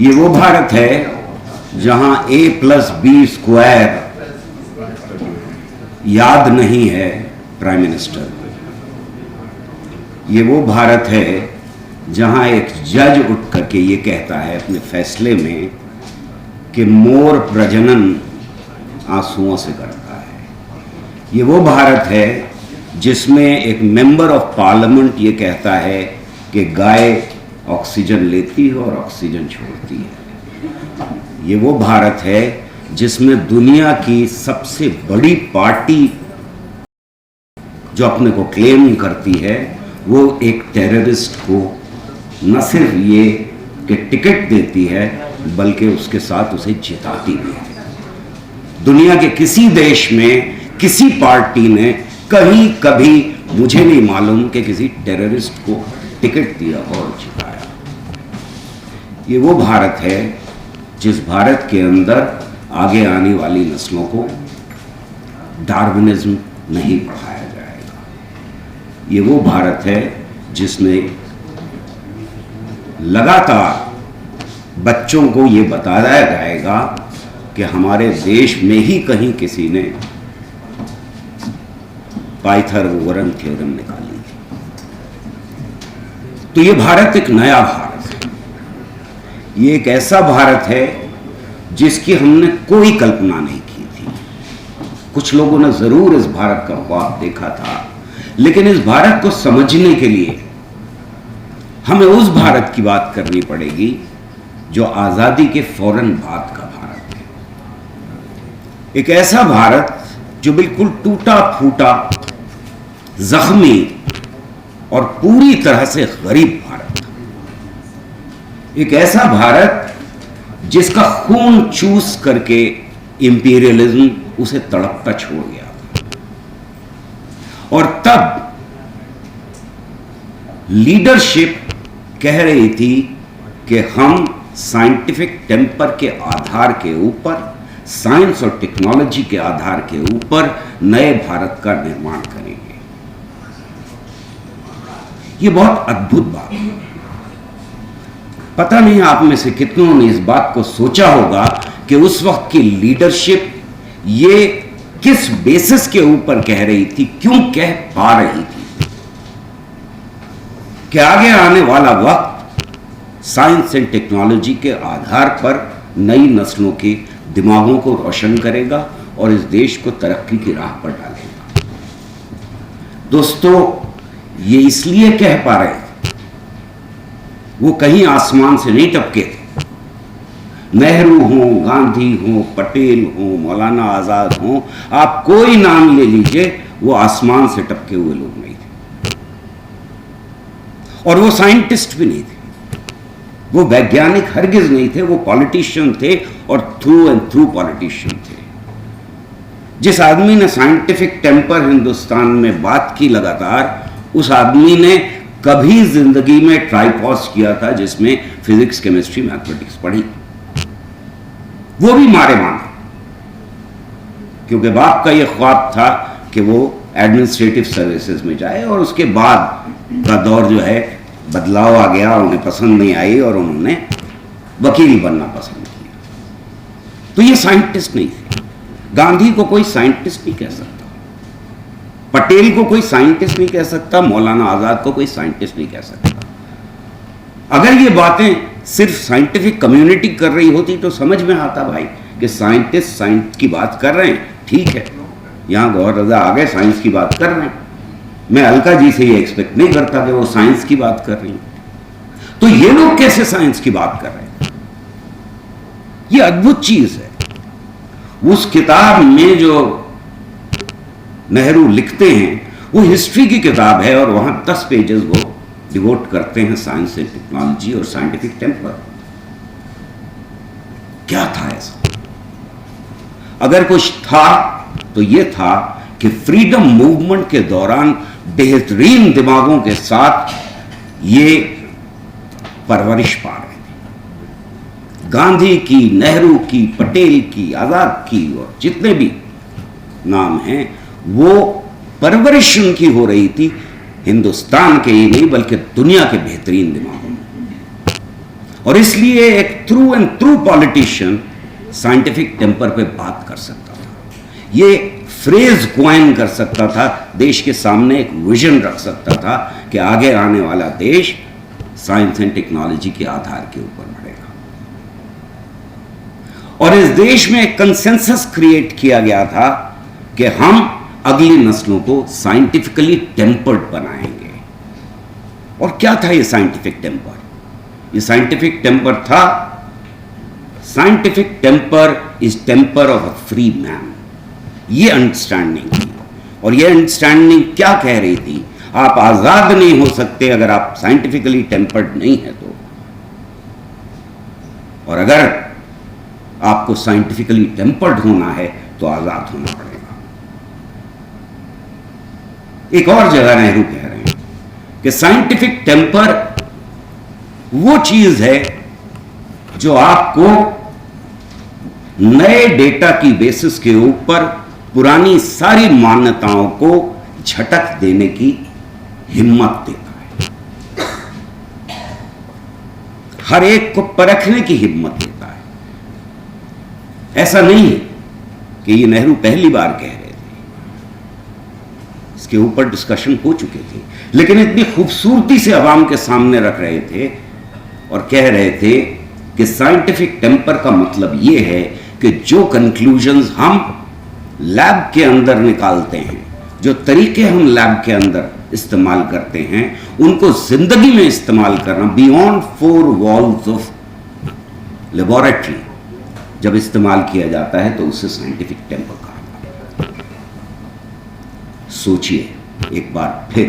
ये वो भारत है जहां A+B² याद नहीं है प्राइम मिनिस्टर। ये वो भारत है जहां एक जज उठ करके ये कहता है अपने फैसले में कि मोर प्रजनन आंसुओं से करता है। ये वो भारत है जिसमें एक मेंबर ऑफ पार्लियामेंट ये कहता है कि गाय ऑक्सीजन लेती है और ऑक्सीजन छोड़ती है। ये वो भारत है जिसमें दुनिया की सबसे बड़ी पार्टी जो अपने को क्लेम करती है वो एक टेररिस्ट को न सिर्फ ये कि टिकट देती है बल्कि उसके साथ उसे जिताती भी है। दुनिया के किसी देश में किसी पार्टी ने कहीं कभी मुझे नहीं मालूम कि किसी टेररिस्ट को टिकट दिया और जिताया। ये वो भारत है जिस भारत के अंदर आगे आने वाली नस्लों को डार्विनिज्म नहीं पढ़ाया जाएगा। ये वो भारत है जिसमें लगातार बच्चों को ये बताया जाएगा कि हमारे देश में ही कहीं किसी ने पाइथागोरन थ्योरम निकाली। तो ये भारत एक नया भारत है। ये एक ऐसा भारत है जिसकी हमने कोई कल्पना नहीं की थी। कुछ लोगों ने जरूर इस भारत का ख्वाब देखा था, लेकिन इस भारत को समझने के लिए हमें उस भारत की बात करनी पड़ेगी जो आजादी के फौरन बाद का भारत है। एक ऐसा भारत जो बिल्कुल टूटा फूटा, जख्मी और पूरी तरह से गरीब भारत था। एक ऐसा भारत जिसका खून चूस करके इंपीरियलिज्म उसे तड़पता छोड़ गया। और तब लीडरशिप कह रही थी कि हम साइंटिफिक टेम्पर के आधार के ऊपर, साइंस और टेक्नोलॉजी के आधार के ऊपर नए भारत का निर्माण करेंगे। ये बहुत अद्भुत बात है। पता नहीं आप में से कितनों ने इस बात को सोचा होगा कि उस वक्त की लीडरशिप ये किस बेसिस के ऊपर कह रही थी, क्यों कह पा रही थी कि आगे आने वाला वक्त साइंस एंड टेक्नोलॉजी के आधार पर नई नस्लों के दिमागों को रोशन करेगा और इस देश को तरक्की की राह पर डालेगा। दोस्तों, ये इसलिए कह पा रहे थे, वो कहीं आसमान से नहीं टपके थे। नेहरू हो, गांधी हो, पटेल हो, मौलाना आजाद हो, आप कोई नाम ले लीजिए, वो आसमान से टपके हुए लोग नहीं थे। और वो साइंटिस्ट भी नहीं थे, वो वैज्ञानिक हरगिज नहीं थे, वो पॉलिटिशियन थे और थ्रू एंड थ्रू पॉलिटिशियन थे। जिस आदमी ने साइंटिफिक टेम्पर हिंदुस्तान में बात की लगातार, उस आदमी ने कभी जिंदगी में ट्राइपॉस किया था जिसमें फिजिक्स, केमिस्ट्री, मैथमेटिक्स पढ़ी। वो भी मारे माने, क्योंकि बाप का ये ख्वाब था कि वो एडमिनिस्ट्रेटिव सर्विसेज में जाए और उसके बाद का दौर जो है बदलाव आ गया, उन्हें पसंद नहीं आई और उन्होंने वकील बनना पसंद किया। तो ये साइंटिस्ट नहीं थे। गांधी को कोई साइंटिस्ट नहीं कह सकता, पटेल को कोई साइंटिस्ट नहीं कह सकता, मौलाना आजाद को कोई साइंटिस्ट नहीं कह सकता। अगर ये बातें सिर्फ साइंटिफिक कम्युनिटी कर रही होती तो समझ में आता भाई कि साइंटिस्ट साइंस की बात कर रहे हैं, ठीक है, यहां गौर रजा आ गए, साइंस की बात कर रहे हैं। मैं अलका जी से ये एक्सपेक्ट नहीं करता कि वो साइंस की बात कर रही हैं। तो ये लोग कैसे साइंस की बात कर रहे हैं? ये अद्भुत चीज है। उस किताब में जो नेहरू लिखते हैं वो हिस्ट्री की किताब है और वहां 10 पेजेस वो डिवोट करते हैं साइंस एंड टेक्नोलॉजी और साइंटिफिक टेम्पर। क्या था ऐसा? अगर कुछ था तो ये था कि फ्रीडम मूवमेंट के दौरान बेहतरीन दिमागों के साथ ये परवरिश पा रहे थे। गांधी की, नेहरू की, पटेल की, आजाद की और जितने भी नाम हैं, वो परवरिश उनकी हो रही थी हिंदुस्तान के ही नहीं बल्कि दुनिया के बेहतरीन दिमागों में। और इसलिए एक through and through politician scientific temper पे बात कर सकता था, ये फ्रेज क्वाइन कर सकता था, देश के सामने एक विजन रख सकता था कि आगे आने वाला देश साइंस एंड टेक्नोलॉजी के आधार के ऊपर बढ़ेगा। और इस देश में एक कंसेंसस क्रिएट किया गया था कि हम अगली नस्लों को साइंटिफिकली टेम्पर्ड बनाएंगे। और क्या था ये साइंटिफिक टेम्पर? ये साइंटिफिक टेम्पर था, scientific temper is temper of a free man. ये अंडरस्टैंडिंग थी। और ये अंडरस्टैंडिंग क्या कह रही थी? आप आजाद नहीं हो सकते अगर आप साइंटिफिकली टेम्पर्ड नहीं है तो, और अगर आपको साइंटिफिकली टेम्पर्ड होना है तो आजाद होना पड़ेगा। एक और जगह नेहरू कह रहे हैं कि साइंटिफिक टेम्पर वो चीज है जो आपको नए डेटा की बेसिस के ऊपर पुरानी सारी मान्यताओं को झटक देने की हिम्मत देता है, हर एक को परखने की हिम्मत देता है। ऐसा नहीं है कि ये नेहरू पहली बार कह रहे थे, इसके ऊपर डिस्कशन हो चुके थे, लेकिन इतनी खूबसूरती से अवाम के सामने रख रहे थे और कह रहे थे कि साइंटिफिक टेम्पर का मतलब यह है कि जो कंक्लूजन्स हम लैब के अंदर निकालते हैं, जो तरीके हम लैब के अंदर इस्तेमाल करते हैं, उनको जिंदगी में इस्तेमाल करना बियॉन्ड 4 वॉल्स ऑफ लेबोरेटरी जब इस्तेमाल किया जाता है तो उसे साइंटिफिक टेम्पर कहा जाता है। सोचिए एक बार फिर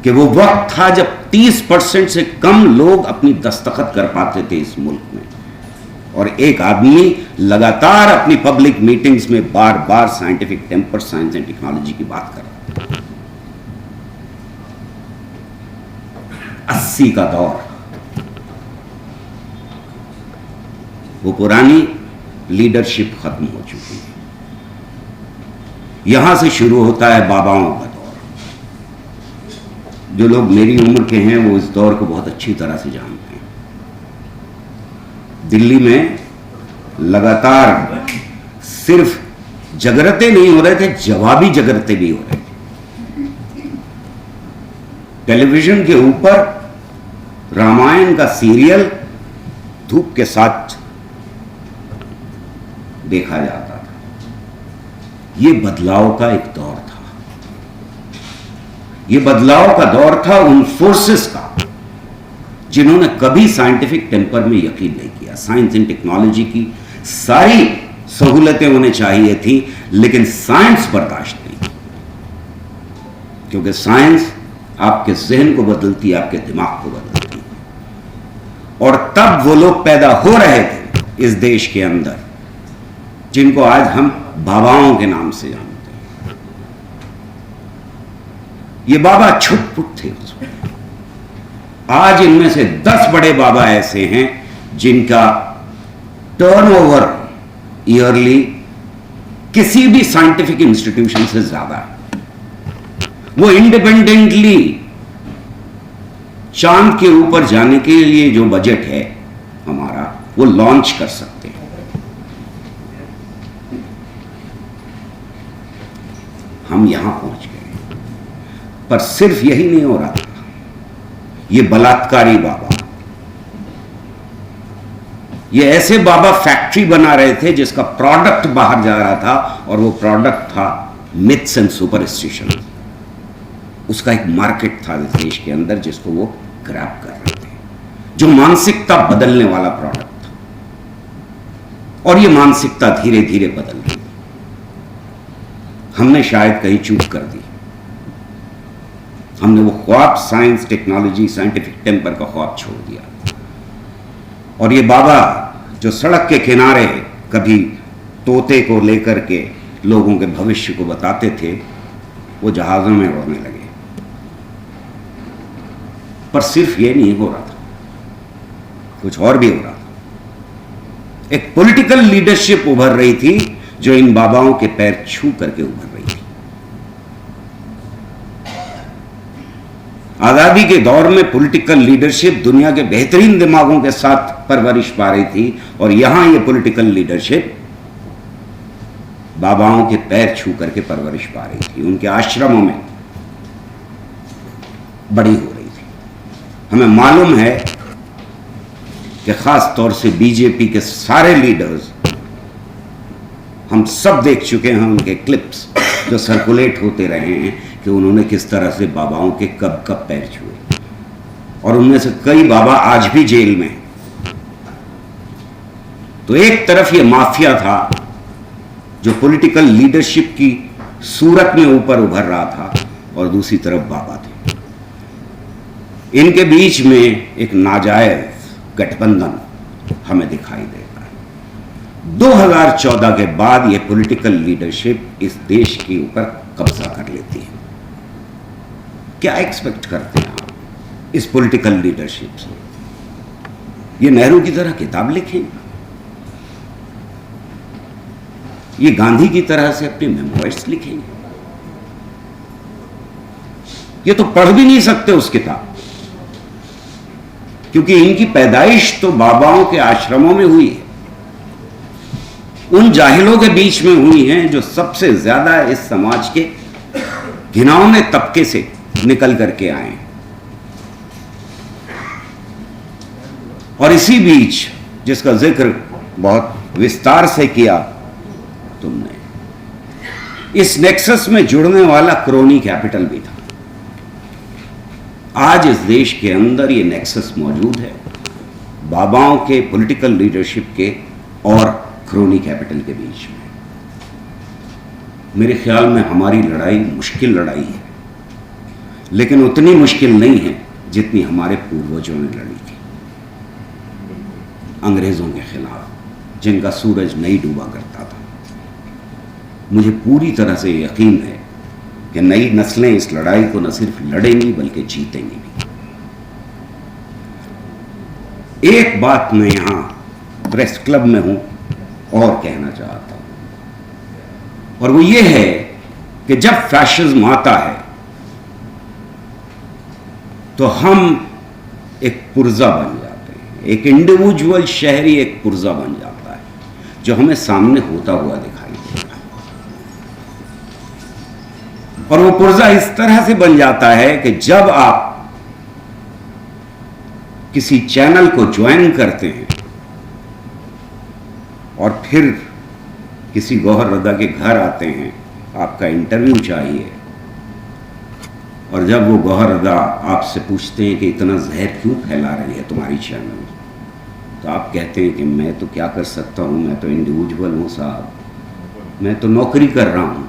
कि वो वक्त था जब 30% से कम लोग अपनी दस्तखत कर पाते थे इस मुल्क में, और एक आदमी लगातार अपनी पब्लिक मीटिंग्स में बार बार scientific temper, science and technology की बात कर रहा था। 80 का दौर, वो पुरानी लीडरशिप खत्म हो चुकी है। यहां से शुरू होता है बाबाओं का दौर। जो लोग मेरी उम्र के हैं वो इस दौर को बहुत अच्छी तरह से जानते हैं। दिल्ली में लगातार सिर्फ जगरते नहीं हो रहे थे, जवाबी जगरते भी हो रहे थे। टेलीविजन के ऊपर रामायण का सीरियल धूप के साथ देखा जाता था। यह बदलाव का एक दौर था। यह बदलाव का दौर था उन फोर्सेस का जिन्होंने कभी साइंटिफिक टेम्पर में यकीन नहीं किया। साइंस एंड टेक्नोलॉजी की सारी सहूलतें उन्हें चाहिए थी, लेकिन साइंस बर्दाश्त नहीं की, क्योंकि साइंस आपके जहन को बदलती है, आपके दिमाग को बदलती है। और तब वो लोग पैदा हो रहे थे इस देश के अंदर जिनको आज हम बाबाओं के नाम से जानते हैं। ये बाबा छुटपुट थे उसमें। आज इनमें से 10 बड़े बाबा ऐसे हैं जिनका टर्नओवर ईयरली किसी भी साइंटिफिक इंस्टीट्यूशन से ज्यादा है। वो इंडिपेंडेंटली चांद के ऊपर जाने के लिए जो बजट है हमारा, वो लॉन्च कर सकते हैं। हम यहां पहुंच गए। पर सिर्फ यही नहीं हो रहा था। ये बलात्कारी बाबा, ये ऐसे बाबा फैक्ट्री बना रहे थे जिसका प्रोडक्ट बाहर जा रहा था, और वो प्रोडक्ट था मिथ्स एंड सुपरस्टिशन। उसका एक मार्केट था इस देश के अंदर जिसको वो ग्रैब कर रहे थे, जो मानसिकता बदलने वाला प्रोडक्ट था। और ये मानसिकता धीरे धीरे बदल रही। हमने शायद कहीं चूक कर दी। हमने वो ख्वाब साइंस टेक्नोलॉजी साइंटिफिक टेम्पर का ख्वाब छोड़ दिया। और ये बाबा जो सड़क के किनारे कभी तोते को लेकर के लोगों के भविष्य को बताते थे, वो जहाजों में उड़ने लगे। पर सिर्फ ये नहीं हो रहा था, कुछ और भी हो रहा था। एक पॉलिटिकल लीडरशिप उभर रही थी जो इन बाबाओं के पैर छू करके उभर रही थी। आजादी के दौर में पॉलिटिकल लीडरशिप दुनिया के बेहतरीन दिमागों के साथ परवरिश पा रही थी, और यहां ये पॉलिटिकल लीडरशिप बाबाओं के पैर छू करके परवरिश पा रही थी, उनके आश्रमों में बड़ी हो रही थी। हमें मालूम है कि खास तौर से बीजेपी के सारे लीडर्स, हम सब देख चुके हैं उनके क्लिप्स जो सर्कुलेट होते रहे हैं कि उन्होंने किस तरह से बाबाओं के कब कब पैर छुए, और उनमें से कई बाबा आज भी जेल में हैं। तो एक तरफ ये माफिया था जो पॉलिटिकल लीडरशिप की सूरत में ऊपर उभर रहा था, और दूसरी तरफ बाबा थे। इनके बीच में एक नाजायज गठबंधन हमें दिखाई देता है। 2014 के बाद यह पॉलिटिकल लीडरशिप इस देश के ऊपर कब्जा कर लेती है। क्या एक्सपेक्ट करते हैं आप इस पॉलिटिकल लीडरशिप से? ये नेहरू की तरह किताब लिखें, ये गांधी की तरह से अपने मेमोइर्स लिखेंगे? ये तो पढ़ भी नहीं सकते उस किताब, क्योंकि इनकी पैदाइश तो बाबाओं के आश्रमों में हुई है, उन जाहिलों के बीच में हुई हैं जो सबसे ज्यादा इस समाज के घिनौने तबके से निकल करके आए हैं। और इसी बीच, जिसका जिक्र बहुत विस्तार से किया तुमने, इस नेक्सस में जुड़ने वाला क्रोनी कैपिटल भी था। आज इस देश के अंदर ये नेक्सस मौजूद है, बाबाओं के पॉलिटिकल लीडरशिप के और क्रोनी कैपिटल के बीच में। मेरे ख्याल में हमारी लड़ाई मुश्किल लड़ाई है, लेकिन उतनी मुश्किल नहीं है जितनी हमारे पूर्वजों ने लड़ी थी अंग्रेजों के खिलाफ, जिनका सूरज नहीं डूबा करता था। मुझे पूरी तरह से यकीन है कि नई नस्लें इस लड़ाई को न सिर्फ लड़ेंगी बल्कि जीतेंगी भी। एक बात मैं यहां प्रेस क्लब में हूं और कहना चाहता हूं, और वो ये है कि जब फैशिज्म आता है तो हम एक पुर्जा बन जाते हैं, एक इंडिविजुअल शहरी एक पुर्जा बन जाता है जो हमें सामने होता हुआ दिखाई देता है। और वो पुर्जा इस तरह से बन जाता है कि जब आप किसी चैनल को ज्वाइन करते हैं और फिर किसी गौहर रदा के घर आते हैं, आपका इंटरव्यू चाहिए, और जब वो गौहर रदा आपसे पूछते हैं कि इतना जहर क्यों फैला रही है तुम्हारी चैनल, तो आप कहते हैं कि मैं तो क्या कर सकता हूं, मैं तो इंडिविजुअल हूं साहब, मैं तो नौकरी कर रहा हूं।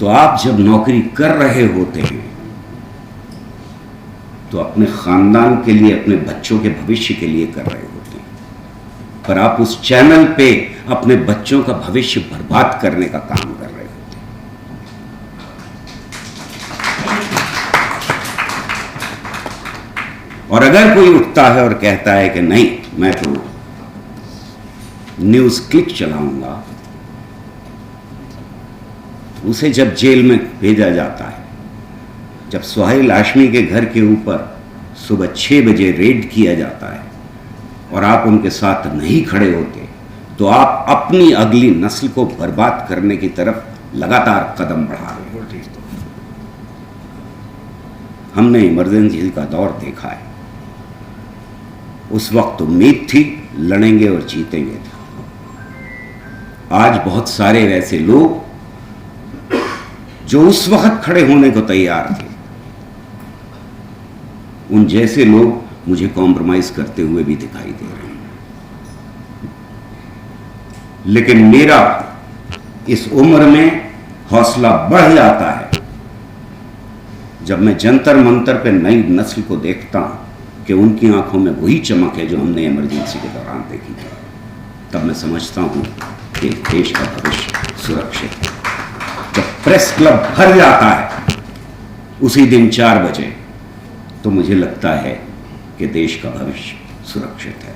तो आप जब नौकरी कर रहे होते हैं तो अपने खानदान के लिए, अपने बच्चों के भविष्य के लिए कर रहे होते हैं, पर आप उस चैनल पे अपने बच्चों का भविष्य बर्बाद करने का काम कर रहे होते हैं। और अगर कोई उठता है और कहता है कि नहीं मैं तो न्यूज क्लिक चलाऊंगा, उसे जब जेल में भेजा जाता है, जब सुहेल हाशमी के घर के ऊपर सुबह 6 बजे रेड किया जाता है और आप उनके साथ नहीं खड़े होते, तो आप अपनी अगली नस्ल को बर्बाद करने की तरफ लगातार कदम बढ़ा रहे हैं। हमने इमरजेंसी का दौर देखा है, उस वक्त उम्मीद थी लड़ेंगे और जीतेंगे। आज बहुत सारे ऐसे लोग जो उस वक्त खड़े होने को तैयार थे, उन जैसे लोग मुझे कॉम्प्रोमाइज करते हुए भी दिखाई दे रहे हैं। लेकिन मेरा इस उम्र में हौसला बढ़ जाता है जब मैं जंतर मंतर पे नई नस्ल को देखता हूं कि उनकी आंखों में वही चमक है जो हमने इमरजेंसी के दौरान देखी थी। तब मैं समझता हूं कि देश का भविष्य सुरक्षित है। जब प्रेस क्लब भर जाता है उसी दिन 4 बजे, तो मुझे लगता है कि देश का भविष्य सुरक्षित है।